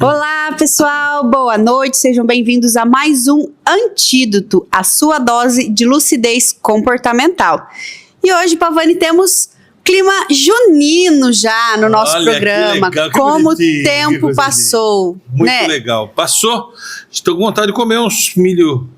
Olá, pessoal! Boa noite, sejam bem-vindos a mais um Antídoto, a sua dose de lucidez comportamental. E hoje, Pavani, temos clima junino já no nosso programa. Que legal, que como o bonitinho, tempo passou, muito né? legal. Passou. Estou com vontade de comer uns milho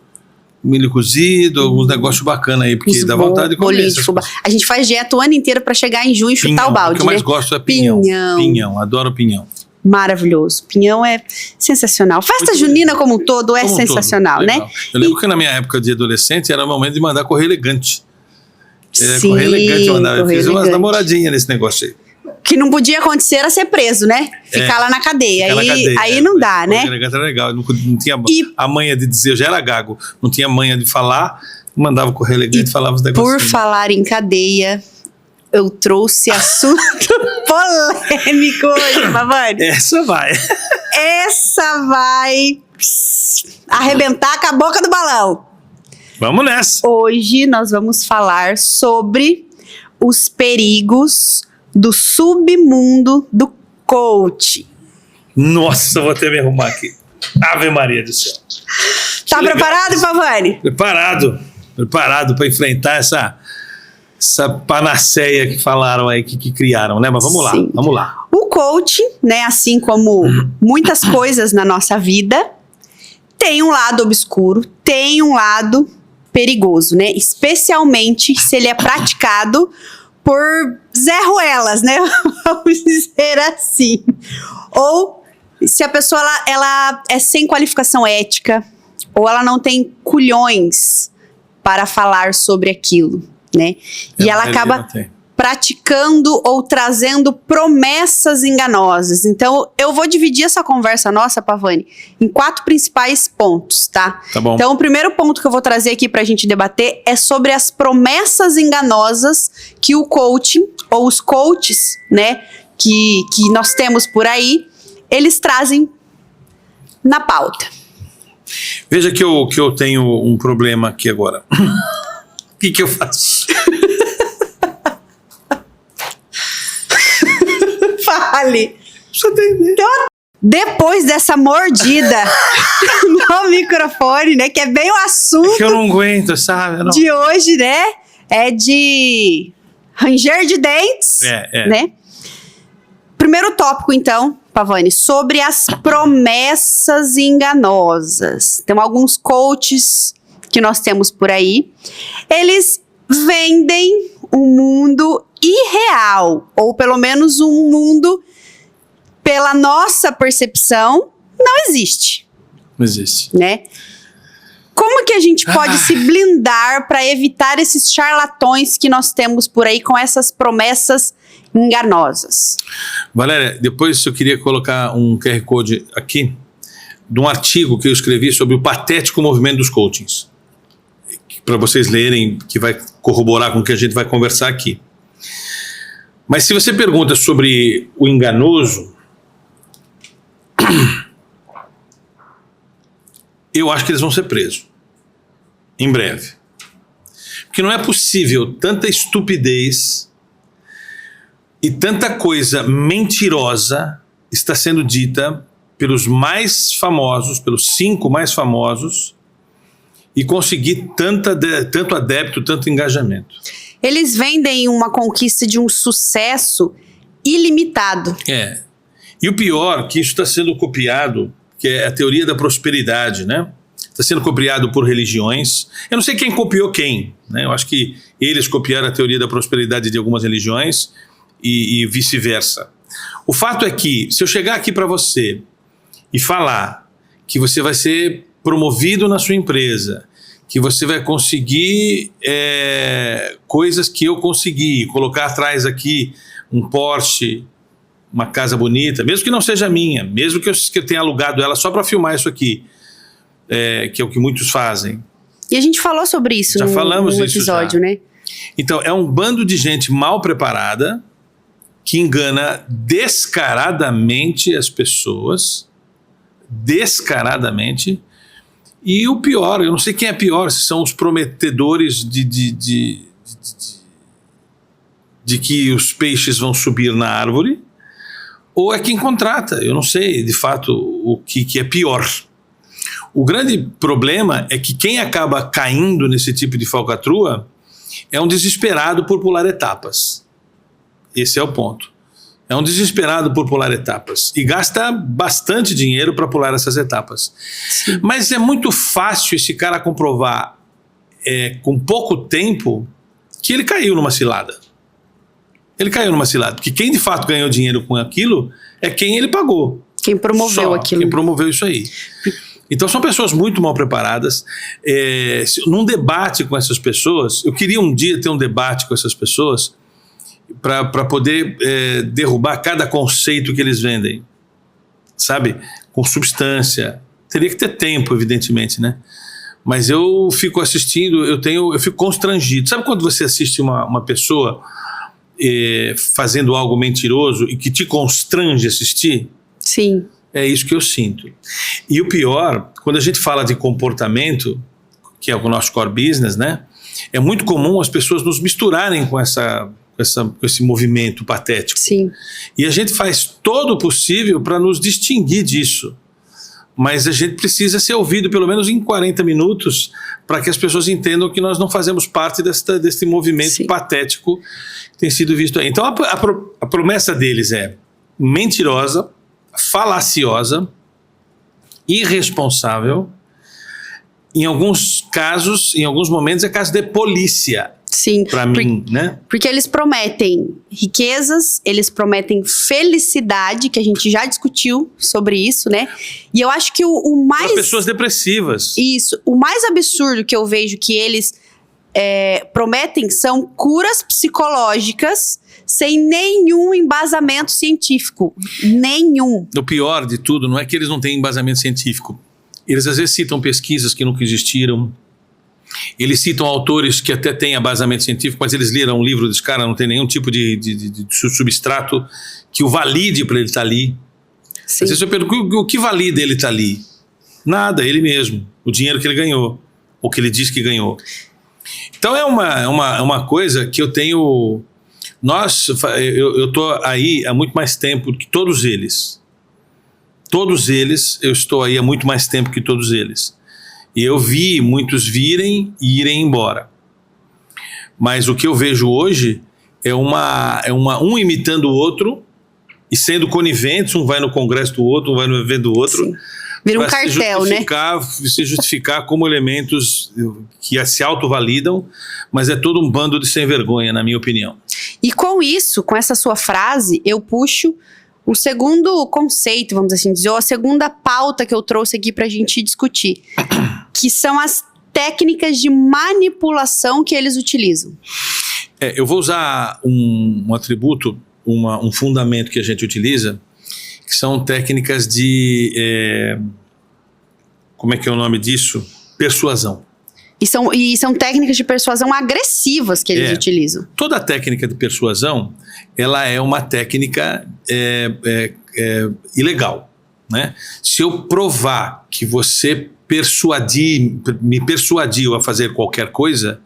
cozido, alguns negócios bacanas aí, porque dá vontade de comer. Bolinho de fubá. A gente faz dieta o ano inteiro para chegar em junho e chutar o balde, O que eu mais gosto é pinhão. Pinhão, adoro pinhão. Maravilhoso. Pinhão é sensacional. Festa junina como um todo é sensacional, né? Eu lembro que na minha época de adolescente era o momento de mandar correr elegante. Sim, correr elegante eu mandava. Eu fiz umas elegante. namoradinhas nesse negócio aí. Que não podia acontecer era ser preso, né? Ficar lá na cadeia. Aí não dá, né? Correr elegante era legal. Não tinha a manha de dizer, eu já era gago. Não tinha manha de falar. Mandava correr elegante e falava os negócios. Por falar em cadeia, eu trouxe assunto polêmico hoje, Pavani. Essa vai arrebentar com a boca do balão. Vamos nessa. Hoje nós vamos falar sobre os perigos do submundo do coach. Nossa, eu vou até me arrumar aqui. Ave Maria do céu. Tá preparado, Pavani? Preparado para enfrentar essa panaceia que falaram aí, que criaram, né? Mas vamos lá, vamos lá. O coach, né, assim como muitas coisas na nossa vida, tem um lado obscuro, tem um lado perigoso, né? Especialmente se ele é praticado por Zé Ruelas, né? Vamos dizer assim. Ou se a pessoa ela é sem qualificação ética, ou ela não tem culhões para falar sobre aquilo, né? E ela acaba praticando ou trazendo promessas enganosas. Então, eu vou dividir essa conversa nossa, Pavani, em 4 principais pontos, tá? Tá bom. Então, o primeiro ponto que eu vou trazer aqui pra gente debater é sobre as promessas enganosas que o coaching, ou os coaches, né, que nós temos por aí, eles trazem na pauta. Veja que eu tenho um problema aqui agora. O que eu faço? Fale. Só tem ideia. Depois dessa mordida no microfone, né, que é bem o assunto que eu não aguento, sabe? Não. de hoje, né, é de ranger de dentes, né? Primeiro tópico, então, Pavani, sobre as promessas enganosas. Tem alguns coaches que nós temos por aí, eles vendem um mundo irreal, ou pelo menos um mundo, pela nossa percepção, não existe. Não existe. Né? Como que a gente pode se blindar para evitar esses charlatões que nós temos por aí com essas promessas enganosas? Valéria, depois eu queria colocar um QR Code aqui de um artigo que eu escrevi sobre o patético movimento dos coachings, para vocês lerem, que vai corroborar com o que a gente vai conversar aqui. Mas se você pergunta sobre o enganoso, eu acho que eles vão ser presos em breve. Porque não é possível tanta estupidez e tanta coisa mentirosa está sendo dita pelos mais famosos, pelos 5 mais famosos, e conseguir tanto adepto, tanto engajamento. Eles vendem uma conquista de um sucesso ilimitado. E o pior, que isso está sendo copiado, que é a teoria da prosperidade, né? Está sendo copiado por religiões. Eu não sei quem copiou quem, né? Eu acho que eles copiaram a teoria da prosperidade de algumas religiões e vice-versa. O fato é que, se eu chegar aqui para você e falar que você vai ser promovido na sua empresa, que você vai conseguir coisas que eu consegui, colocar atrás aqui um Porsche, uma casa bonita, mesmo que não seja minha, mesmo que eu tenha alugado ela só para filmar isso aqui, que é o que muitos fazem. E a gente falou sobre isso no episódio, né? Então, é um bando de gente mal preparada que engana descaradamente as pessoas, descaradamente. E o pior, eu não sei quem é pior, se são os prometedores de que os peixes vão subir na árvore, ou é quem contrata. Eu não sei, de fato, o que é pior. O grande problema é que quem acaba caindo nesse tipo de falcatrua é um desesperado por pular etapas. Esse é o ponto. É um desesperado por pular etapas. E gasta bastante dinheiro para pular essas etapas. Sim. Mas é muito fácil esse cara comprovar, com pouco tempo, que ele caiu numa cilada. Ele caiu numa cilada. Porque quem de fato ganhou dinheiro com aquilo é quem ele pagou. Quem promoveu aquilo. Quem promoveu isso aí. Então são pessoas muito mal preparadas. Num debate com essas pessoas, eu queria um dia ter um debate com essas pessoas para poder derrubar cada conceito que eles vendem, sabe? Com substância. Teria que ter tempo, evidentemente, né? Mas eu fico assistindo, eu fico constrangido. Sabe quando você assiste uma pessoa fazendo algo mentiroso e que te constrange assistir? Sim. É isso que eu sinto. E o pior, quando a gente fala de comportamento, que é o nosso core business, né? É muito comum as pessoas nos misturarem com esse movimento patético. Sim. E a gente faz todo o possível para nos distinguir disso. Mas a gente precisa ser ouvido pelo menos em 40 minutos para que as pessoas entendam que nós não fazemos parte desse movimento Sim. patético que tem sido visto aí. Então a promessa deles é mentirosa, falaciosa, irresponsável. Em alguns casos, em alguns momentos, é caso de polícia. Sim. Para mim, né? Porque eles prometem riquezas, eles prometem felicidade, que a gente já discutiu sobre isso, né? E eu acho que o mais... Para pessoas depressivas. Isso. O mais absurdo que eu vejo que eles prometem são curas psicológicas sem nenhum embasamento científico. Nenhum. O pior de tudo não é que eles não têm embasamento científico. Eles às vezes citam pesquisas que nunca existiram. Eles citam autores que até têm embasamento científico, mas eles leram um livro desse cara, não tem nenhum tipo de substrato que o valide para ele estar ali. Sim. Às vezes eu pergunto, o que valida ele estar ali? Nada, ele mesmo. O dinheiro que ele ganhou, ou que ele diz que ganhou. Então é uma coisa que eu tenho... Eu estou aí há muito mais tempo que todos eles. Todos eles, eu estou aí há muito mais tempo que todos eles. E eu vi muitos virem e irem embora. Mas o que eu vejo hoje é um imitando o outro e sendo coniventes, um vai no congresso do outro, um vai no evento do outro. Sim. Vira um cartel, né? Se justificar como elementos que se autovalidam, mas é todo um bando de sem vergonha, na minha opinião. E com isso, com essa sua frase, eu puxo o segundo conceito, vamos assim dizer, ou a segunda pauta que eu trouxe aqui pra gente discutir, que são as técnicas de manipulação que eles utilizam. Eu vou usar um atributo, um fundamento que a gente utiliza, que são técnicas de... como é que é o nome disso? Persuasão. E são técnicas de persuasão agressivas que eles utilizam. Toda técnica de persuasão, ela é uma técnica ilegal, né? Se eu provar que você me persuadiu a fazer qualquer coisa,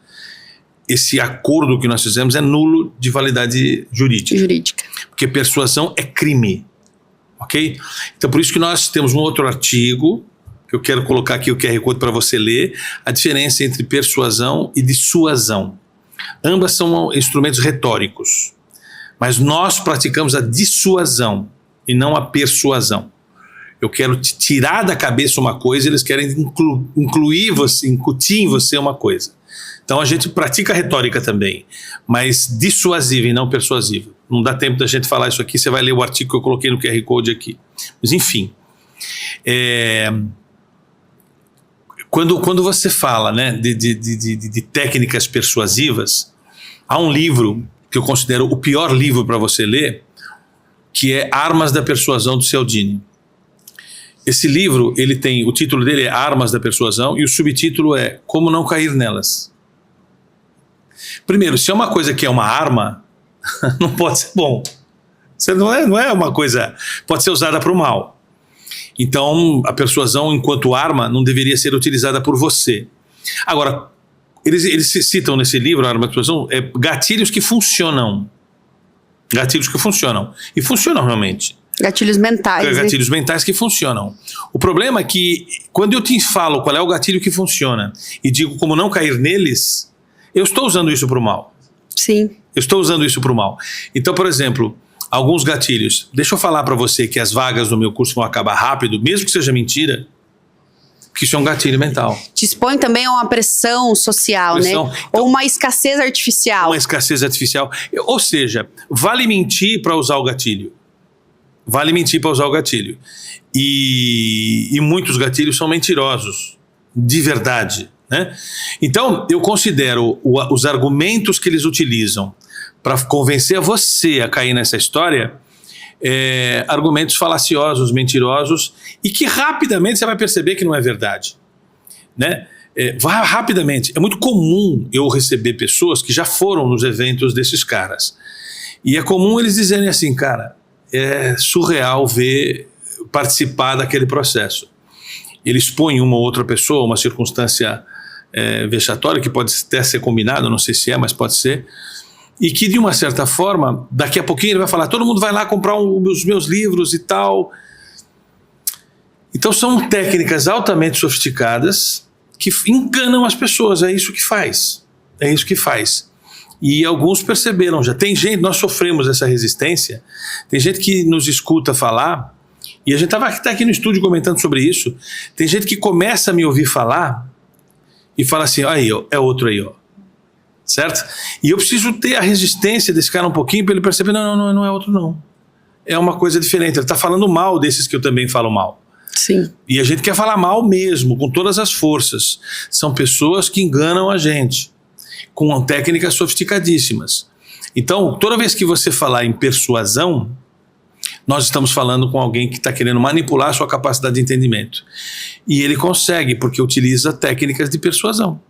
esse acordo que nós fizemos é nulo de validade jurídica. Porque persuasão é crime, ok? Então por isso que nós temos um outro artigo, eu quero colocar aqui o QR Code para você ler, a diferença entre persuasão e dissuasão. Ambas são instrumentos retóricos, mas nós praticamos a dissuasão e não a persuasão. Eu quero te tirar da cabeça uma coisa, eles querem incluir você, incutir em você uma coisa. Então a gente pratica a retórica também, mas dissuasiva e não persuasiva. Não dá tempo da gente falar isso aqui, você vai ler o artigo que eu coloquei no QR Code aqui. Mas enfim... Quando você fala, né, de técnicas persuasivas, há um livro que eu considero o pior livro para você ler, que é Armas da Persuasão, do Cialdini. Esse livro, o título dele é Armas da Persuasão e o subtítulo é Como Não Cair Nelas. Primeiro, se é uma coisa que é uma arma, não pode ser bom. Você não é uma coisa... Pode ser usada para o mal. Então, a persuasão enquanto arma não deveria ser utilizada por você. Agora, eles citam nesse livro, a arma da persuasão, gatilhos que funcionam. Gatilhos que funcionam. E funcionam realmente. Gatilhos mentais, né? Gatilhos mentais que funcionam. O problema é que quando eu te falo qual é o gatilho que funciona e digo como não cair neles, eu estou usando isso para o mal. Sim. Eu estou usando isso para o mal. Então, por exemplo, alguns gatilhos. Deixa eu falar para você que as vagas do meu curso vão acabar rápido, mesmo que seja mentira, porque isso é um gatilho mental. Te expõe também a uma pressão social, né? Ou uma escassez artificial. Uma escassez artificial. Ou seja, vale mentir para usar o gatilho. Vale mentir para usar o gatilho. E muitos gatilhos são mentirosos, de verdade, né? Então, eu considero os argumentos que eles utilizam para convencer você a cair nessa história, argumentos falaciosos, mentirosos, e que rapidamente você vai perceber que não é verdade, né? Rapidamente. É muito comum eu receber pessoas que já foram nos eventos desses caras. E é comum eles dizerem assim, cara, é surreal participar daquele processo. Ele expõe uma ou outra pessoa, uma circunstância vexatória, que pode até ser combinada, não sei se é, mas pode ser, e que de uma certa forma, daqui a pouquinho ele vai falar, todo mundo vai lá comprar os meus livros e tal. Então são técnicas altamente sofisticadas que enganam as pessoas, é isso que faz. É isso que faz. E alguns perceberam já. Tem gente, nós sofremos essa resistência, tem gente que nos escuta falar, e a gente estava aqui no estúdio comentando sobre isso, tem gente que começa a me ouvir falar e fala assim, aí ó, é outro aí ó. Certo? E eu preciso ter a resistência desse cara um pouquinho para ele perceber, não é outro não. É uma coisa diferente, ele está falando mal desses que eu também falo mal. Sim. E a gente quer falar mal mesmo, com todas as forças. São pessoas que enganam a gente, com técnicas sofisticadíssimas. Então, toda vez que você falar em persuasão, nós estamos falando com alguém que está querendo manipular a sua capacidade de entendimento. E ele consegue, porque utiliza técnicas de persuasão.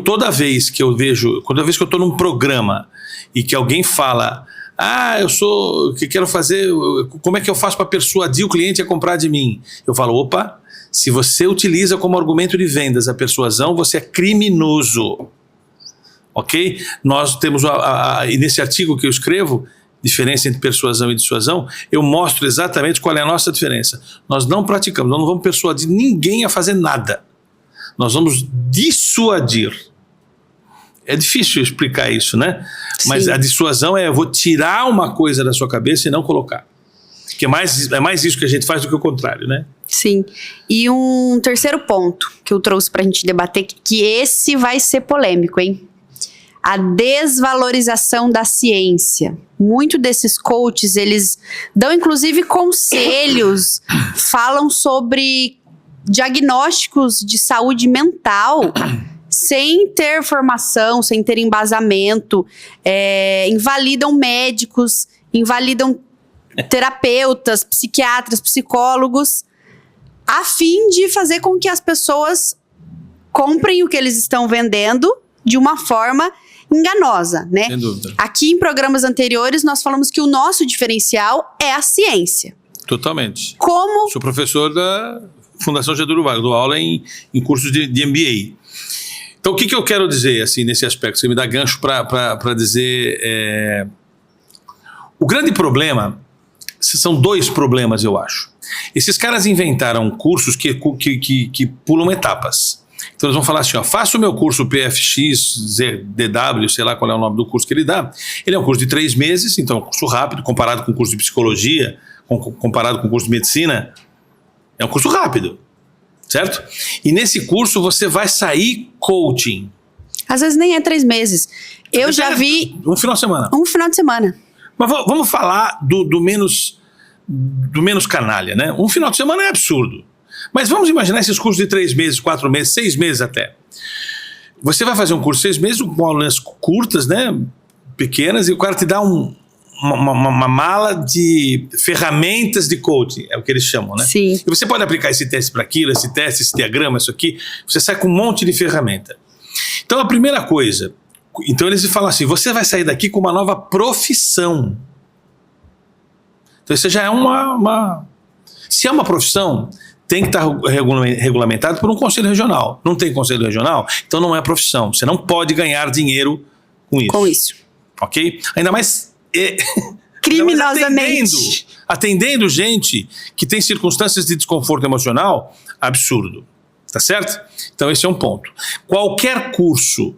Toda vez que eu estou num programa e que alguém fala, que quero fazer, como é que eu faço para persuadir o cliente a comprar de mim? Eu falo, opa, se você utiliza como argumento de vendas a persuasão, você é criminoso. Ok? Nós temos, e nesse artigo que eu escrevo, diferença entre persuasão e dissuasão, eu mostro exatamente qual é a nossa diferença. Nós não praticamos, nós não vamos persuadir ninguém a fazer nada. Nós vamos dissuadir. É difícil explicar isso, né? Sim. Mas a dissuasão eu vou tirar uma coisa da sua cabeça e não colocar. Que é mais isso que a gente faz do que o contrário, né? Sim. E um terceiro ponto que eu trouxe pra gente debater, que esse vai ser polêmico, hein? A desvalorização da ciência. Muito desses coaches, eles dão inclusive conselhos, falam sobre diagnósticos de saúde mental sem ter formação, sem ter embasamento, invalidam médicos, invalidam terapeutas, psiquiatras, psicólogos, a fim de fazer com que as pessoas comprem o que eles estão vendendo de uma forma enganosa, né? Sem dúvida. Aqui em programas anteriores nós falamos que o nosso diferencial é a ciência. Totalmente. Como? Sou professor da Fundação Getúlio Vargas, dou aula em cursos de MBA. Então o que eu quero dizer assim, nesse aspecto? Você me dá gancho para dizer... O grande problema, são dois problemas eu acho. Esses caras inventaram cursos que pulam etapas. Então eles vão falar assim, ó, faça o meu curso PFX, DW, sei lá qual é o nome do curso que ele dá. Ele é um curso de 3 meses, então é um curso rápido, comparado com o curso de psicologia, comparado com o curso de medicina, é um curso rápido, certo? E nesse curso você vai sair coaching. Às vezes nem é 3 meses. Eu já vi... Um final de semana. Um final de semana. Mas vamos falar do menos canalha, né? Um final de semana é absurdo. Mas vamos imaginar esses cursos de 3 meses, 4 meses, 6 meses até. Você vai fazer um curso de 6 meses com aulas curtas, né? Pequenas, e o cara te dá uma mala de ferramentas de coaching, é o que eles chamam, né? Sim. E você pode aplicar esse teste para aquilo, esse teste, esse diagrama, isso aqui. Você sai com um monte de ferramenta. Então a primeira coisa, então eles falam assim, você vai sair daqui com uma nova profissão. Então isso já é se é uma profissão, tem que estar regulamentado por um conselho regional. Não tem conselho regional? Então não é profissão. Você não pode ganhar dinheiro com isso. Com isso. Ok? Ainda mais... Criminosamente. Atendendo gente que tem circunstâncias de desconforto emocional, absurdo. Tá certo? Então esse é um ponto. Qualquer curso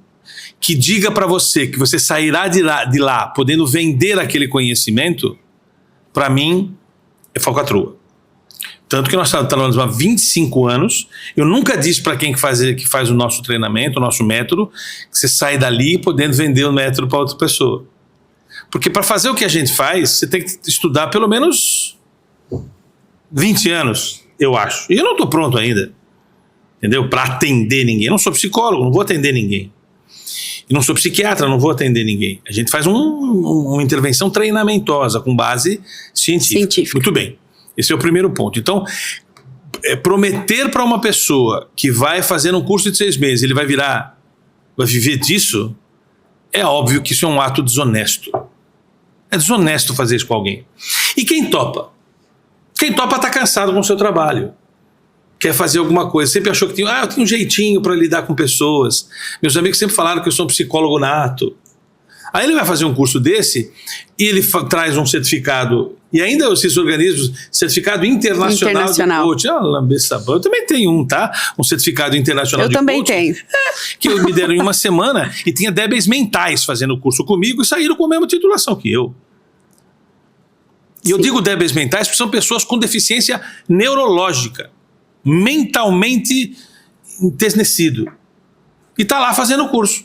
que diga para você que você sairá de lá podendo vender aquele conhecimento, para mim, é falcatrua. Tanto que nós estamos há 25 anos, eu nunca disse para quem que faz o nosso treinamento, o nosso método, que você sai dali podendo vender o método para outra pessoa. Porque para fazer o que a gente faz, você tem que estudar pelo menos 20 anos, eu acho. E eu não estou pronto ainda, entendeu? Para atender ninguém. Eu não sou psicólogo, não vou atender ninguém. E não sou psiquiatra, não vou atender ninguém. A gente faz uma intervenção treinamentosa com base científica. Muito bem. Esse é o primeiro ponto. Então, prometer para uma pessoa que vai fazer um curso de 6 meses, ele vai viver disso, é óbvio que isso é um ato desonesto. É desonesto fazer isso com alguém. E quem topa? Quem topa está cansado com o seu trabalho. Quer fazer alguma coisa. Sempre achou que eu tenho um jeitinho para lidar com pessoas. Meus amigos sempre falaram que eu sou um psicólogo nato. Aí ele vai fazer um curso desse e ele traz um certificado, e ainda esses organismos, certificado internacional de coach. Eu também tenho um, tá? Um certificado internacional de coach. Eu também tenho. Que me deram em uma semana e tinha débeis mentais fazendo o curso comigo e saíram com a mesma titulação que eu. E eu digo débeis mentais porque são pessoas com deficiência neurológica, mentalmente entesnecido. E está lá fazendo o curso.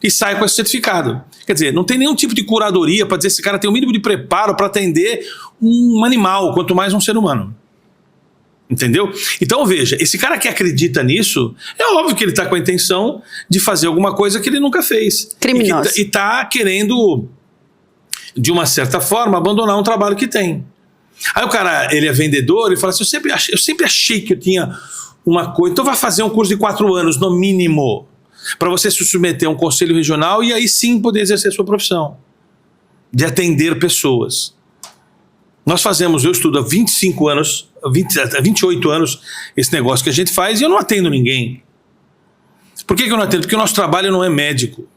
E sai com esse certificado. Quer dizer, não tem nenhum tipo de curadoria para dizer se esse cara tem o mínimo de preparo para atender um animal, quanto mais um ser humano. Entendeu? Então veja, esse cara que acredita nisso, é óbvio que ele está com a intenção de fazer alguma coisa que ele nunca fez. Criminoso. E está querendo, de uma certa forma, abandonar um trabalho que tem. Aí o cara, ele é vendedor e fala assim, eu sempre achei que eu tinha uma coisa, então vai fazer um curso de 4 anos, no mínimo, para você se submeter a um conselho regional e aí sim poder exercer a sua profissão, de atender pessoas. Eu estudo há 25 anos, 28 anos, esse negócio que a gente faz e eu não atendo ninguém. Por que eu não atendo? Porque o nosso trabalho não é médico.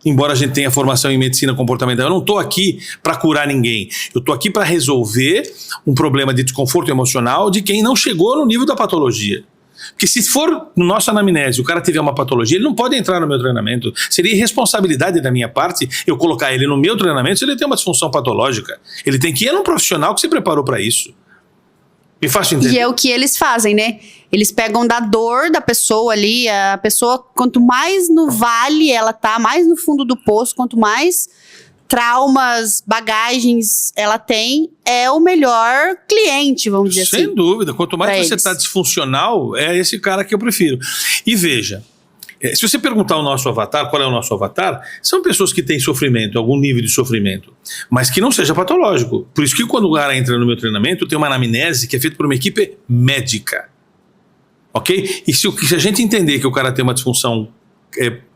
Embora a gente tenha formação em medicina comportamental, eu não estou aqui para curar ninguém. Eu estou aqui para resolver um problema de desconforto emocional de quem não chegou no nível da patologia. Porque se for no nosso anamnese, o cara tiver uma patologia, ele não pode entrar no meu treinamento. Seria irresponsabilidade da minha parte eu colocar ele no meu treinamento se ele tem uma disfunção patológica. Ele tem que ir num profissional que se preparou para isso. Me faz entender. E é o que eles fazem, né? Eles pegam da dor da pessoa ali, a pessoa, quanto mais no vale ela tá, mais no fundo do poço, quanto mais traumas, bagagens ela tem, é o melhor cliente, vamos dizer assim. Sem dúvida. Quanto mais você está disfuncional, é esse cara que eu prefiro. E veja, se você perguntar ao nosso avatar, qual é o nosso avatar, são pessoas que têm sofrimento, algum nível de sofrimento, mas que não seja patológico. Por isso que quando o cara entra no meu treinamento, tem uma anamnese que é feita por uma equipe médica. Ok? E se a gente entender que o cara tem uma disfunção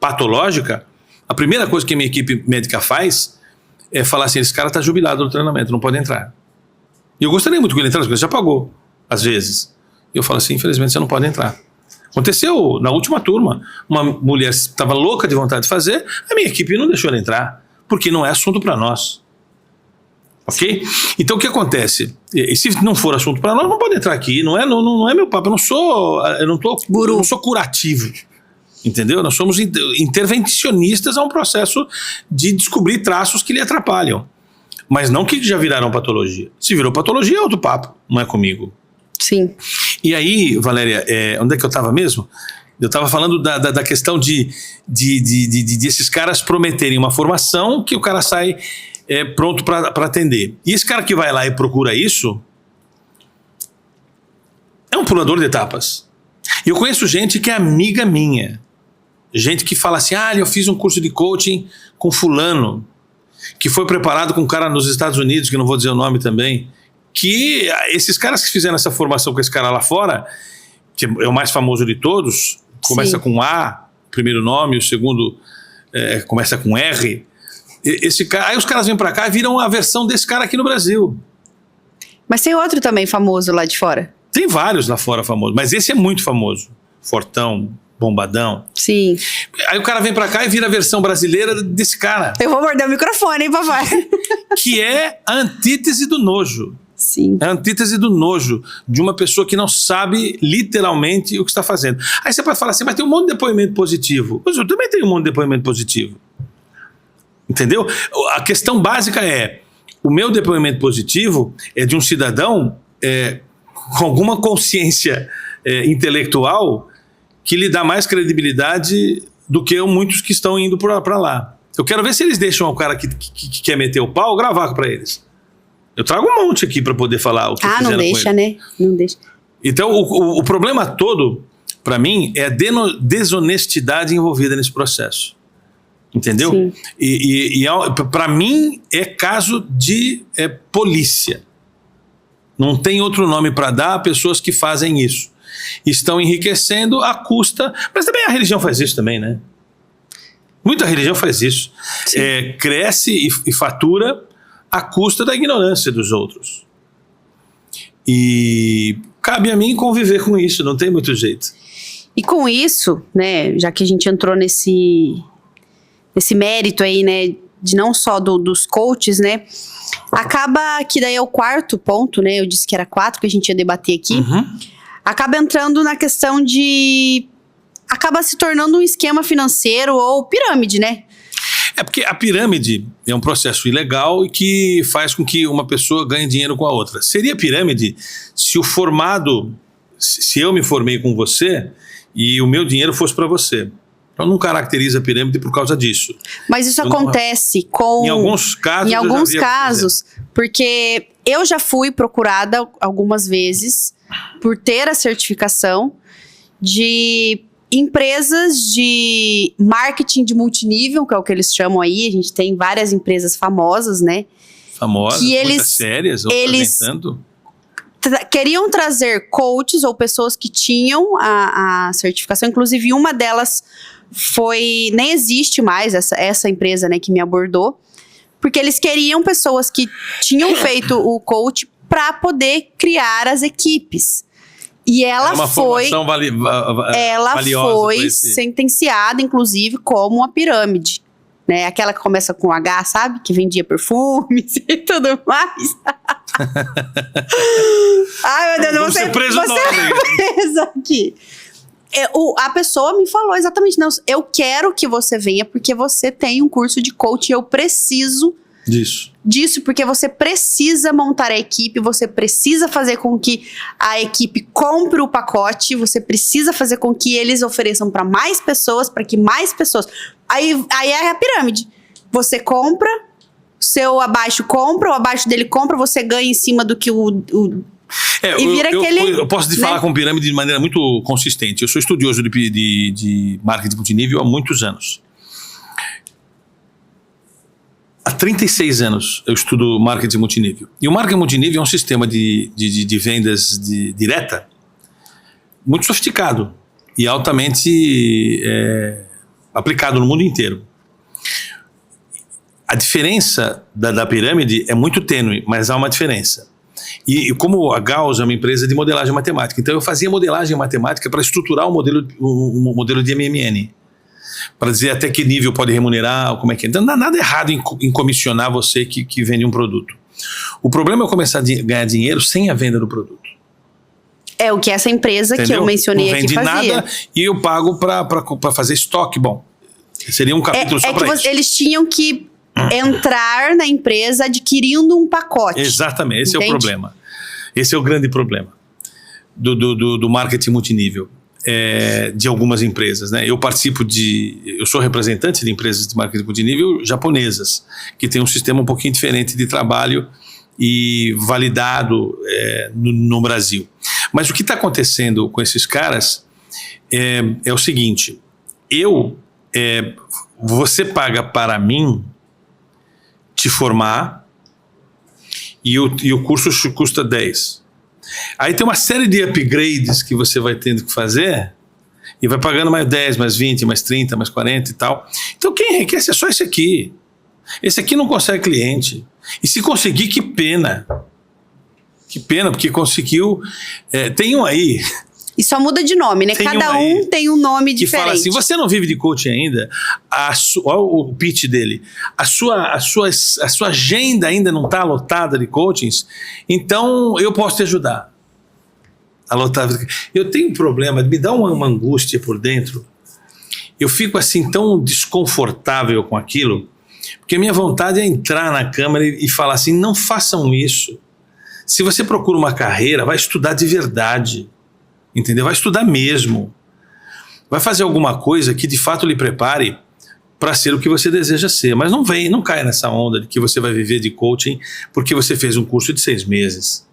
patológica, a primeira coisa que a minha equipe médica faz é falar assim, esse cara está jubilado no treinamento, não pode entrar. E eu gostaria muito que ele entrasse, porque ele já pagou, às vezes. E eu falo assim, infelizmente você não pode entrar. Aconteceu na última turma, uma mulher estava louca de vontade de fazer, a minha equipe não deixou ela entrar, porque não é assunto para nós. Ok? Então o que acontece? E se não for assunto para nós, não pode entrar aqui, não é meu papo, eu não sou curativo. Entendeu? Nós somos intervencionistas a um processo de descobrir traços que lhe atrapalham. Mas não que já viraram patologia. Se virou patologia é outro papo, não é comigo. Sim. E aí, Valéria, onde é que eu estava mesmo? Eu estava falando da questão de esses caras prometerem uma formação que o cara sai pronto para atender. E esse cara que vai lá e procura isso é um pulador de etapas. E eu conheço gente que é amiga minha. Gente que fala assim, eu fiz um curso de coaching com fulano, que foi preparado com um cara nos Estados Unidos, que não vou dizer o nome também, que esses caras que fizeram essa formação com esse cara lá fora, que é o mais famoso de todos, começa com A, o primeiro nome, o segundo começa com R, aí os caras vêm pra cá e viram a versão desse cara aqui no Brasil. Mas tem outro também famoso lá de fora? Tem vários lá fora famosos, mas esse é muito famoso. Fortão, bombadão. Sim. Aí o cara vem pra cá e vira a versão brasileira desse cara. Eu vou morder o microfone, hein, papai? Que é a antítese do nojo. Sim. É a antítese do nojo de uma pessoa que não sabe literalmente o que está fazendo. Aí você pode falar assim, mas tem um monte de depoimento positivo. Mas eu também tenho um monte de depoimento positivo. Entendeu? A questão básica é, o meu depoimento positivo é de um cidadão com alguma consciência intelectual que lhe dá mais credibilidade do que muitos que estão indo para lá. Eu quero ver se eles deixam o cara que quer meter o pau gravar para eles. Eu trago um monte aqui para poder falar o que fizeram com ele. Não deixa, né? Não deixa. Então, o problema todo, para mim, é a desonestidade envolvida nesse processo. Entendeu? Sim. E para mim, é caso de polícia. Não tem outro nome para dar a pessoas que fazem isso. Estão enriquecendo à custa... Mas também a religião faz isso também, né? Muita religião faz isso. Cresce e fatura à custa da ignorância dos outros. E cabe a mim conviver com isso, não tem muito jeito. E com isso, né, já que a gente entrou nesse mérito aí, né, de não só dos coaches, né, acaba que daí é o quarto ponto, né, eu disse que era 4 que a gente ia debater aqui, acaba entrando na questão de... acaba se tornando um esquema financeiro ou pirâmide, né? É porque a pirâmide é um processo ilegal e que faz com que uma pessoa ganhe dinheiro com a outra. Seria pirâmide se o formado, se eu me formei com você e o meu dinheiro fosse para você. Então não caracteriza a pirâmide por causa disso. Mas isso acontece com... Em alguns casos. Em alguns casos, porque eu já fui procurada algumas vezes por ter a certificação de empresas de marketing de multinível, que é o que eles chamam aí. A gente tem várias empresas famosas, né? Famosas, que muitas sérias, apresentando. Queriam trazer coaches ou pessoas que tinham a certificação. Inclusive, uma delas nem existe mais, essa empresa, né, que me abordou, porque eles queriam pessoas que tinham feito o coach para poder criar as equipes. E ela foi sentenciada, inclusive, como uma pirâmide. Né? Aquela que começa com H, sabe? Que vendia perfumes e tudo mais. Ai, meu Deus, você é preso aqui. A pessoa me falou exatamente, não, eu quero que você venha porque você tem um curso de coach e eu preciso disso, porque você precisa montar a equipe, você precisa fazer com que a equipe compre o pacote, você precisa fazer com que eles ofereçam para mais pessoas, para que mais pessoas... Aí é a pirâmide. Você compra, seu abaixo compra, o abaixo dele compra, você ganha em cima do que e vira eu posso te falar com pirâmide de maneira muito consistente. Eu sou estudioso de marketing multinível há muitos anos. Há 36 anos eu estudo marketing multinível. E o marketing multinível é um sistema de vendas direta muito sofisticado e altamente aplicado no mundo inteiro. A diferença da pirâmide é muito tênue, mas há uma diferença. E como a Gauss é uma empresa de modelagem matemática, então eu fazia modelagem matemática para estruturar um modelo de MMN. Para dizer até que nível pode remunerar, como é que é. Então não há nada errado em comissionar você que vende um produto. O problema é eu começar a ganhar dinheiro sem a venda do produto. É o que essa empresa que eu mencionei aqui fazia. Não vende nada e eu pago para fazer estoque. Bom, seria um capítulo só para isso. Eles tinham que entrar na empresa adquirindo um pacote. Exatamente, esse é o problema. Esse é o grande problema do marketing multinível. De algumas empresas, né? Eu sou representante de empresas de marketing multinível japonesas, que tem um sistema um pouquinho diferente de trabalho e validado no Brasil. Mas o que está acontecendo com esses caras é o seguinte: você paga para mim te formar e o curso custa 10. Aí tem uma série de upgrades que você vai tendo que fazer e vai pagando mais 10, mais 20, mais 30, mais 40 e tal. Então quem enriquece é só esse aqui. Esse aqui não consegue cliente. E se conseguir, que pena. Que pena, porque conseguiu... tem um aí E só muda de nome, né? Tem Cada um aí um tem um nome que diferente. fala assim, você não vive de coaching ainda? Olha o pitch dele. A sua agenda ainda não está lotada de coachings? Então eu posso te ajudar a lotar. Eu tenho um problema, me dá uma angústia por dentro. Eu fico assim tão desconfortável com aquilo, porque a minha vontade é entrar na câmara e falar assim, não façam isso. Se você procura uma carreira, vai estudar de verdade. Entendeu? Vai estudar mesmo. Vai fazer alguma coisa que de fato lhe prepare para ser o que você deseja ser. Mas não caia nessa onda de que você vai viver de coaching porque você fez um curso de 6 meses.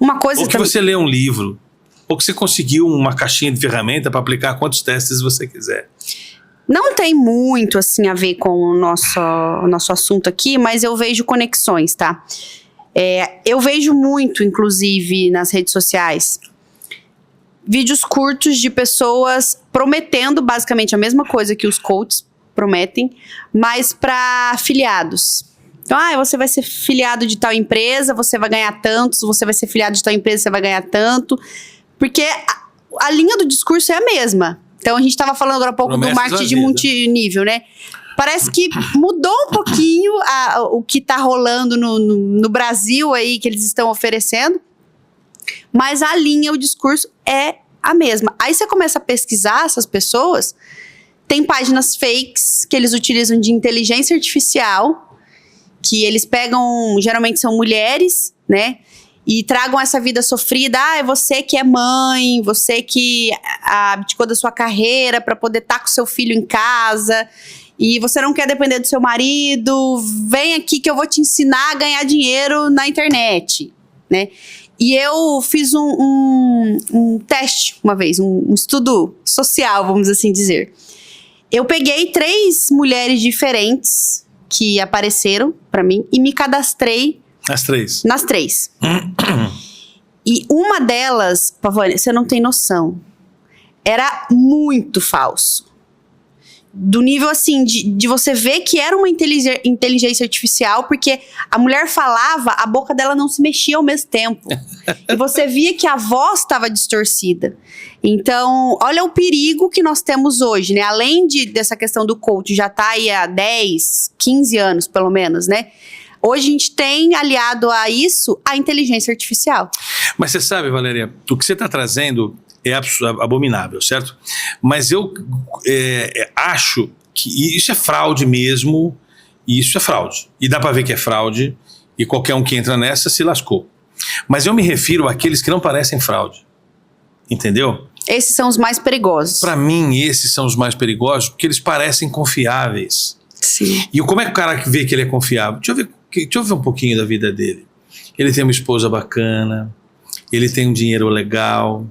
Uma coisa ou que você lê um livro. Ou que você conseguiu uma caixinha de ferramenta para aplicar quantos testes você quiser. Não tem muito assim a ver com o nosso assunto aqui, mas eu vejo conexões, tá? Eu vejo muito, inclusive, nas redes sociais, vídeos curtos de pessoas prometendo basicamente a mesma coisa que os coaches prometem, mas para afiliados. Então, você vai ser filiado de tal empresa, você vai ganhar tanto, você vai ser filiado de tal empresa, você vai ganhar tanto, porque a linha do discurso é a mesma. Então, a gente estava falando agora há pouco do marketing de multinível, né? Parece que mudou um pouquinho o que está rolando no Brasil aí, que eles estão oferecendo, mas a linha, o discurso é a mesma. Aí você começa a pesquisar essas pessoas, tem páginas fakes que eles utilizam de inteligência artificial, que eles pegam, geralmente são mulheres, né? E tragam essa vida sofrida. É você que é mãe, você que abdicou da sua carreira para poder estar com seu filho em casa, e você não quer depender do seu marido, vem aqui que eu vou te ensinar a ganhar dinheiro na internet, né? E eu fiz um teste uma vez, um estudo social, vamos assim dizer. Eu peguei 3 mulheres diferentes que apareceram para mim e me cadastrei nas 3. E uma delas, Pavone, você não tem noção, era muito falso. Do nível assim, de você ver que era uma inteligência artificial, porque a mulher falava, a boca dela não se mexia ao mesmo tempo. E você via que a voz estava distorcida. Então, olha o perigo que nós temos hoje, né? Além dessa questão do coach, já está aí há 10, 15 anos, pelo menos, né? Hoje a gente tem aliado a isso a inteligência artificial. Mas você sabe, Valéria, o que você está trazendo é abominável, certo? Mas eu acho que isso é fraude mesmo, e isso é fraude. E dá para ver que é fraude, e qualquer um que entra nessa se lascou. Mas eu me refiro àqueles que não parecem fraude. Entendeu? Esses são os mais perigosos. Para mim, esses são os mais perigosos, porque eles parecem confiáveis. Sim. E como é que o cara vê que ele é confiável? Deixa eu ver um pouquinho da vida dele. Ele tem uma esposa bacana, ele tem um dinheiro legal,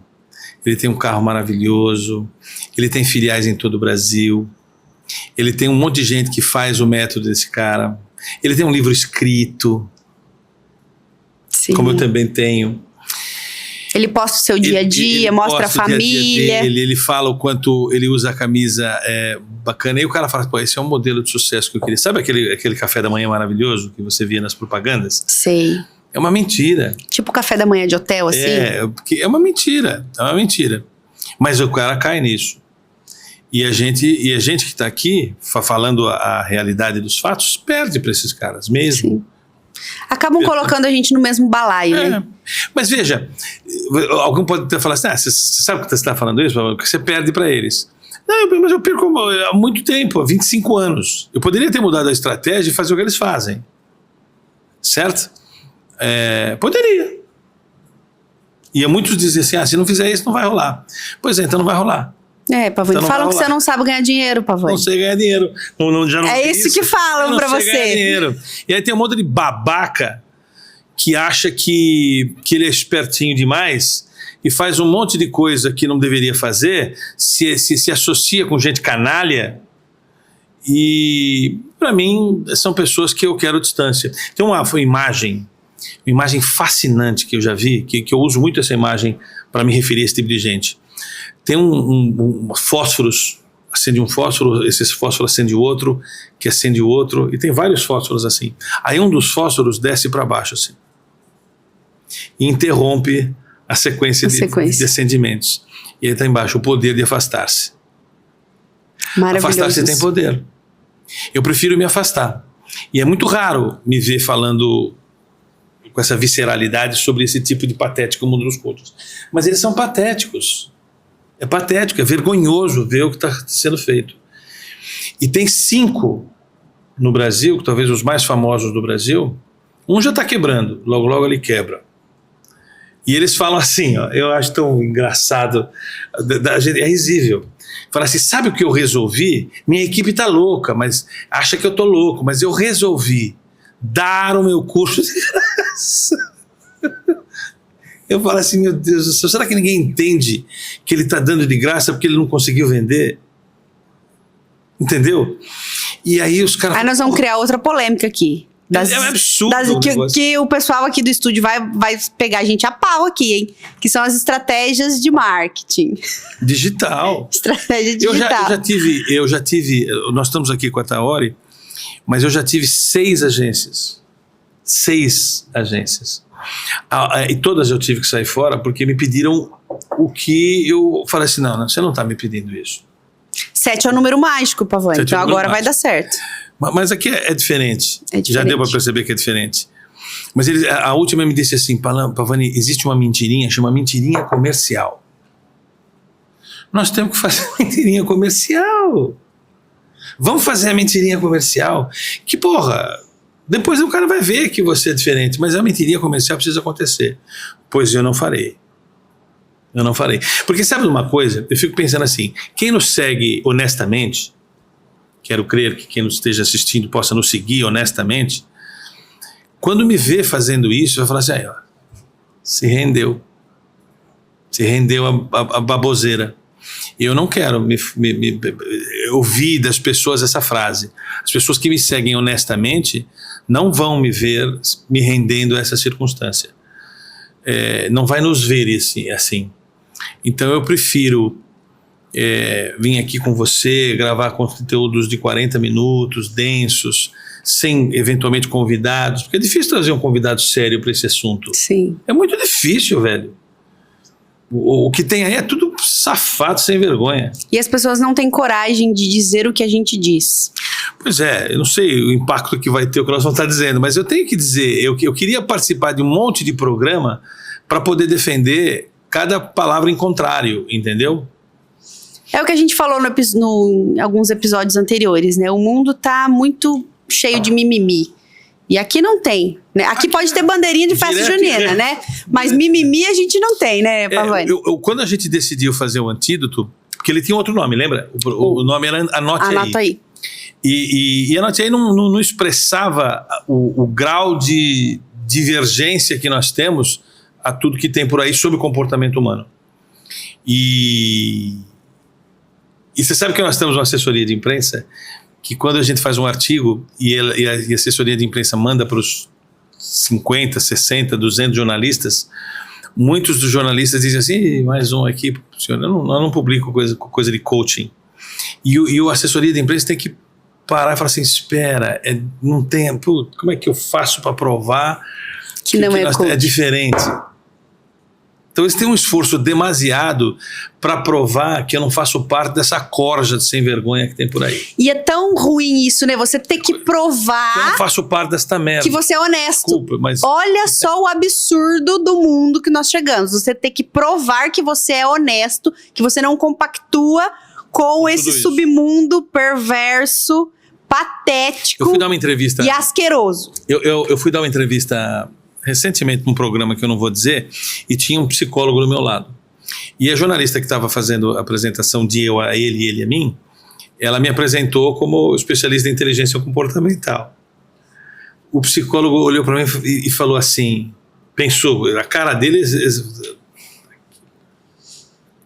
ele tem um carro maravilhoso, ele tem filiais em todo o Brasil, ele tem um monte de gente que faz o método desse cara, ele tem um livro escrito, Sim. Como eu também tenho. Ele posta o seu dia a dia, mostra a família. Ele fala o quanto ele usa a camisa bacana. E o cara fala, pô, esse é um modelo de sucesso que eu queria. Sabe aquele café da manhã maravilhoso que você via nas propagandas? Sei. É uma mentira. Tipo café da manhã de hotel, assim? É uma mentira. É uma mentira. Mas o cara cai nisso. E a gente que está aqui, falando a realidade dos fatos, perde para esses caras mesmo. Sim. Acabam colocando a gente no mesmo balaio, né? Mas veja, alguém pode até falar assim, você sabe que você está falando isso? Porque você perde para eles. Não, mas eu perco há muito tempo, há 25 anos. Eu poderia ter mudado a estratégia e fazer o que eles fazem. Certo? Poderia. E muitos dizem assim, se não fizer isso não vai rolar. Pois é, então não vai rolar. Pavone, então falam que você não sabe ganhar dinheiro, Pavone. Não sei ganhar dinheiro. Já não isso que falam pra você. Ganhar dinheiro. E aí tem um monte de babaca que acha que ele é espertinho demais e faz um monte de coisa que não deveria fazer, se associa com gente canalha, e para mim são pessoas que eu quero distância. Tem uma imagem fascinante que eu já vi, que eu uso muito essa imagem para me referir a esse tipo de gente. Tem fósforos, acende um fósforo, esse fósforo acende outro, que acende o outro, e tem vários fósforos assim. Aí um dos fósforos desce para baixo assim, e interrompe a sequência de descendimentos. E aí está embaixo, o poder de afastar-se. Afastar-se tem poder. Eu prefiro me afastar. E é muito raro me ver falando com essa visceralidade sobre esse tipo de patético mundo dos coaches. Mas eles são patéticos. É patético, é vergonhoso ver o que está sendo feito. E tem 5 no Brasil, talvez os mais famosos do Brasil. Um já está quebrando, logo logo ele quebra. E eles falam assim, ó, eu acho tão engraçado, é risível. Fala assim, sabe o que eu resolvi? Minha equipe está louca, mas acha que eu estou louco, mas eu resolvi dar o meu curso de graça. Eu falo assim, meu Deus do céu, será que ninguém entende que ele está dando de graça porque ele não conseguiu vender? Entendeu? E aí os caras... Aí nós vamos criar outra polêmica aqui. É absurdo que o pessoal aqui do estúdio vai pegar a gente a pau aqui, hein? Que são as estratégias de marketing. Digital. Estratégia digital. Eu já tive, nós estamos aqui com a Taori, mas eu já tive 6 agências. 6 agências. E todas eu tive que sair fora porque me pediram o que eu falei assim, não, você não está me pedindo isso. 7 é o número mágico, Pavani, então agora vai dar certo. Mas aqui é diferente. Já deu para perceber que é diferente. Mas a última me disse assim, Pavani, existe uma mentirinha, chama mentirinha comercial. Nós temos que fazer mentirinha comercial. Vamos fazer a mentirinha comercial. Que porra, depois o cara vai ver que você é diferente, mas a mentirinha comercial precisa acontecer. Pois eu não farei. Eu não farei. Porque sabe uma coisa? Eu fico pensando assim, quem nos segue honestamente, quero crer que quem nos esteja assistindo possa nos seguir honestamente, quando me vê fazendo isso, vai falar assim, aí, ó, se rendeu a baboseira. E eu não quero ouvir das pessoas essa frase. As pessoas que me seguem honestamente não vão me ver me rendendo a essa circunstância. Não vai nos ver assim. Então eu prefiro vir aqui com você, gravar conteúdos de 40 minutos, densos, sem eventualmente convidados, porque é difícil trazer um convidado sério para esse assunto. Sim. É muito difícil, velho. O que tem aí é tudo safado, sem vergonha. E as pessoas não têm coragem de dizer o que a gente diz. Pois é, eu não sei o impacto que vai ter o que nós vamos estar dizendo, mas eu tenho que dizer, eu queria participar de um monte de programa para poder defender cada palavra em contrário, entendeu? É o que a gente falou em alguns episódios anteriores, né? O mundo tá muito cheio de mimimi. E aqui não tem, né? Aqui pode ter bandeirinha de festa junina, né? Mas mimimi a gente não tem, né, Pavani? Quando a gente decidiu fazer o Antídoto, porque ele tinha outro nome, lembra? O nome era Anote Aí. E Anote Aí não expressava o grau de divergência que nós temos a tudo que tem por aí sobre o comportamento humano. E você sabe que nós temos uma assessoria de imprensa que quando a gente faz um artigo e a assessoria de imprensa manda para os 50, 60, 200 jornalistas, muitos dos jornalistas dizem assim, mais um aqui, senhor, eu não publico coisa de coaching. E o assessoria de imprensa tem que parar e falar assim, espera, não tem, como é que eu faço para provar que não é coaching? É diferente. Então eles têm um esforço demasiado para provar que eu não faço parte dessa corja de sem vergonha que tem por aí. E é tão ruim isso, né? Você ter que provar... Eu não faço parte desta merda. Que você é honesto. Desculpa, mas... Olha só o absurdo do mundo que nós chegamos. Você ter que provar que você é honesto, que você não compactua com esse submundo perverso, patético... Eu fui dar uma entrevista... E asqueroso. Eu fui dar uma entrevista... recentemente num programa que eu não vou dizer, e tinha um psicólogo do meu lado. E a jornalista que estava fazendo a apresentação de eu a ele e ele a mim, ela me apresentou como especialista em inteligência comportamental. O psicólogo olhou para mim e falou assim, pensou, a cara dele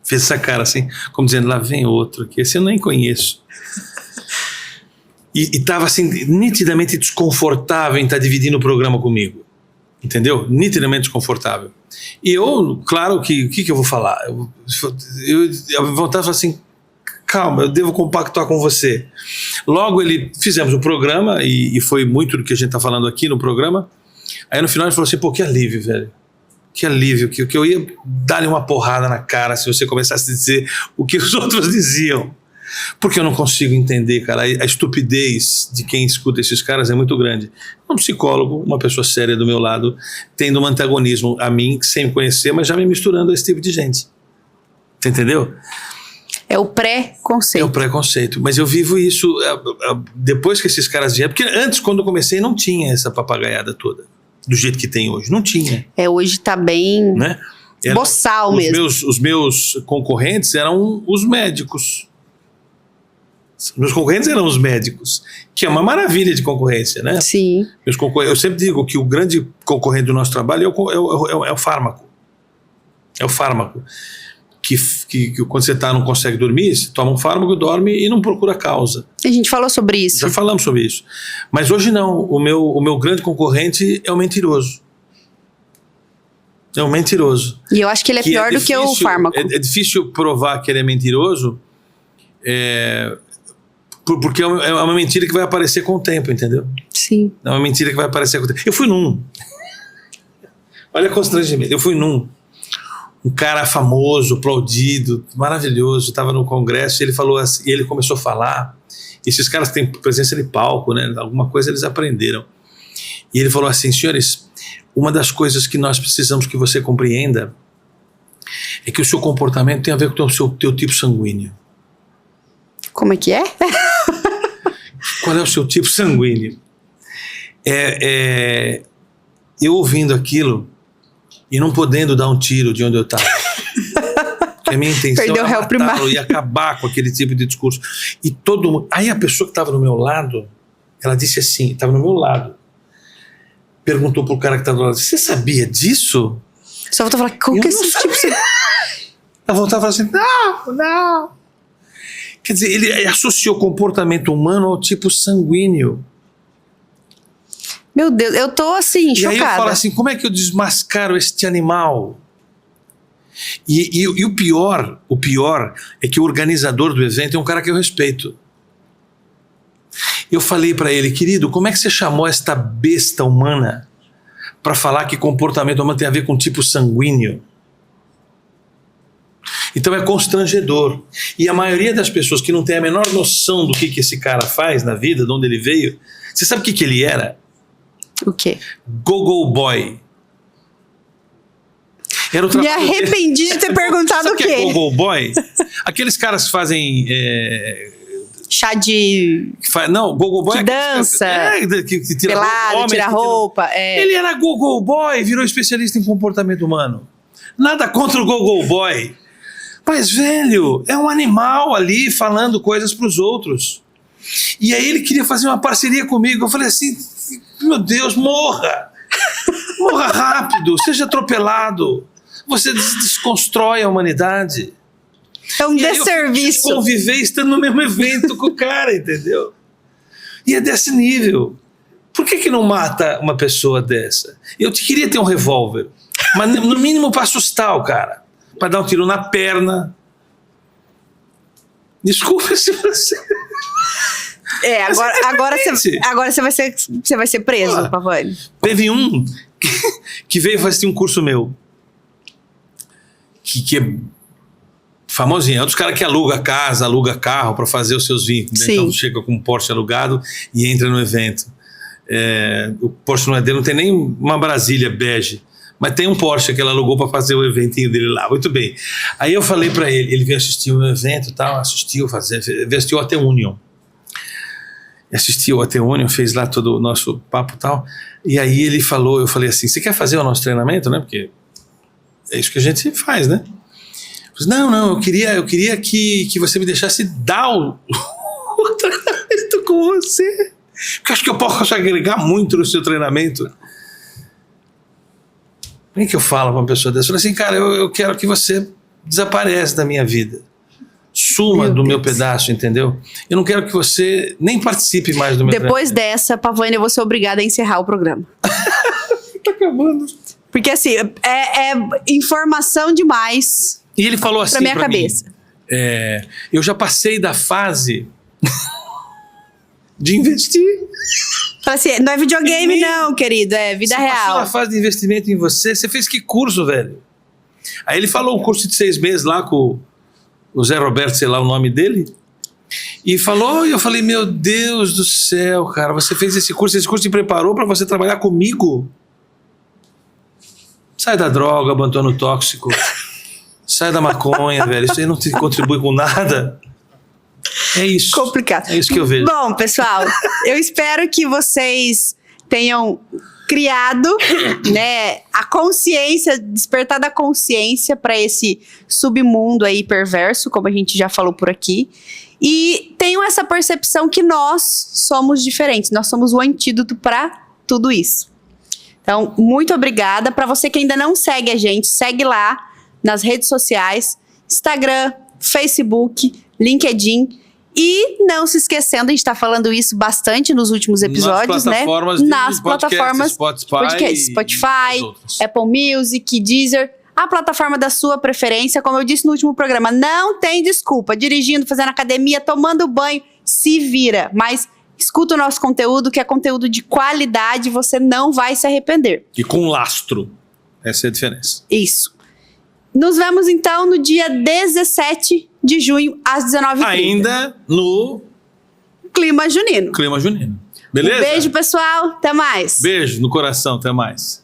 fez essa cara assim, como dizendo, lá vem outro aqui, esse eu nem conheço. E estava assim, nitidamente desconfortável em estar dividindo o programa comigo. Entendeu? Nitidamente desconfortável. E eu, claro, que eu vou falar? A vontade de falar assim, calma, eu devo compactuar com você. Logo fizemos o programa, e foi muito do que a gente está falando aqui no programa. Aí no final ele falou assim, pô, que alívio, velho. Que alívio, que eu ia dar-lhe uma porrada na cara se você começasse a dizer o que os outros diziam. Porque eu não consigo entender, cara. A estupidez de quem escuta esses caras é muito grande. Um psicólogo, uma pessoa séria do meu lado, tendo um antagonismo a mim, sem me conhecer, mas já me misturando a esse tipo de gente. Você entendeu? É o pré-conceito. É o preconceito. Mas eu vivo isso depois que esses caras vieram. Porque antes, quando eu comecei, não tinha essa papagaiada toda. Do jeito que tem hoje. Não tinha. Hoje tá bem... Né? Boçal mesmo. Os meus concorrentes eram os médicos. Os meus concorrentes eram os médicos, que é uma maravilha de concorrência, né? Sim. Eu sempre digo que o grande concorrente do nosso trabalho é o fármaco. É o fármaco. Que quando você não consegue dormir, você toma um fármaco, dorme e não procura causa. A gente falou sobre isso. Já falamos sobre isso. Mas hoje não. O meu grande concorrente é o mentiroso. É um mentiroso. E eu acho que ele é pior do que o fármaco. É difícil provar que ele é mentiroso, porque é uma mentira que vai aparecer com o tempo, entendeu? Sim. É uma mentira que vai aparecer com o tempo. Eu fui num. Olha o constrangimento. Eu fui num. Um cara famoso, aplaudido, maravilhoso. Estava no congresso e ele falou assim, e ele começou a falar. Esses caras têm presença de palco, né? Alguma coisa eles aprenderam. E ele falou assim: senhores, uma das coisas que nós precisamos que você compreenda é que o seu comportamento tem a ver com o teu tipo sanguíneo. Como é que é? Qual é o seu tipo sanguíneo? Eu ouvindo aquilo e não podendo dar um tiro de onde eu estava. A minha intenção era matá-lo e acabar com aquele tipo de discurso. E todo mundo... Aí a pessoa que estava no meu lado, ela disse assim, estava no meu lado, perguntou pro cara que estava do lado: você sabia disso? Só voltou a falar: como que esse tipo... Ela voltava a falar assim: não. Quer dizer, ele associou o comportamento humano ao tipo sanguíneo. Meu Deus, eu tô assim, chocada. E aí eu falo assim: como é que eu desmascaro este animal? E o pior é que o organizador do evento é um cara que eu respeito. Eu falei para ele: querido, como é que você chamou esta besta humana para falar que comportamento humano tem a ver com tipo sanguíneo? Então é constrangedor. E a maioria das pessoas que não tem a menor noção do que esse cara faz na vida, de onde ele veio, você sabe o que ele era? O quê? Go-Go Boy. Era o Me arrependi de ter perguntado sabe o quê? Que é Go-Go Boy? Aqueles caras que fazem... Chá de... Não, Go-Go Boy... Que dança. Que tira pelado, homens, tira roupa. Ele era Go-Go Boy, virou especialista em comportamento humano. Nada contra o Go-Go Boy. Mas, velho, é um animal ali falando coisas para os outros. E aí ele queria fazer uma parceria comigo. Eu falei assim: meu Deus, morra! Morra rápido, seja atropelado. Você desconstrói a humanidade. É um desserviço. Eu conviver estando no mesmo evento com o cara, entendeu? E é desse nível. Por que não mata uma pessoa dessa? Eu queria ter um revólver, mas no mínimo para assustar o cara. Para dar um tiro na perna. Desculpa se você... Agora você vai ser preso, Pavani. Teve um que veio fazer um curso meu. Que é famosinho. É um dos caras que aluga casa, aluga carro para fazer os seus vínculos. Né? Então chega com um Porsche alugado e entra no evento. O Porsche não é dele, não tem nem uma Brasília bege. Mas tem um Porsche que ela alugou para fazer o eventinho dele lá. Muito bem. Aí eu falei para ele veio assistir o evento e tal, assistiu o AT Union. Assistiu o AT Union, fez lá todo o nosso papo e tal. E aí ele falou, eu falei assim: você quer fazer o nosso treinamento, né? Porque é isso que a gente faz, né? Eu falei: não, eu queria que você me deixasse dar o treinamento com você. Porque acho que eu posso agregar muito no seu treinamento. Como é que eu falo para uma pessoa dessa? Eu falei assim: cara, eu quero que você desapareça da minha vida. Suma do meu pedaço, entendeu? Eu não quero que você nem participe mais do meu Depois dessa, Pavani, eu vou ser obrigada a encerrar o programa. Tá acabando. Porque assim, é informação demais. E ele falou assim pra minha cabeça. Eu já passei da fase de investir. Fala assim, não é videogame não, querido, é vida Você passou real. na fase de investimento em você, você fez que curso, velho? Aí ele falou um curso de 6 meses lá com o Zé Roberto, sei lá o nome dele, e falou, e eu falei, meu Deus do céu, cara, você fez esse curso te preparou para você trabalhar comigo? Sai da droga, abandono tóxico, sai da maconha, velho, isso aí não te contribui com nada. É isso. Complicado. É isso que eu vejo. Bom, pessoal, eu espero que vocês tenham criado, né, a consciência, despertado a consciência para esse submundo aí perverso, como a gente já falou por aqui, e tenham essa percepção que nós somos diferentes, nós somos o antídoto para tudo isso. Então, muito obrigada. Para você que ainda não segue a gente, segue lá nas redes sociais, Instagram, Facebook, LinkedIn. E não se esquecendo, a gente está falando isso bastante nos últimos episódios, né? Nas plataformas Spotify, Apple Music, Deezer, a plataforma da sua preferência. Como eu disse no último programa, não tem desculpa. Dirigindo, fazendo academia, tomando banho, se vira. Mas escuta o nosso conteúdo, que é conteúdo de qualidade, você não vai se arrepender. E com lastro. Essa é a diferença. Isso. Nos vemos então no dia 17 de junho, às 19h30. Ainda no Clima junino. clima junino. Beleza? Um beijo, pessoal. Até mais. Beijo no coração. Até mais.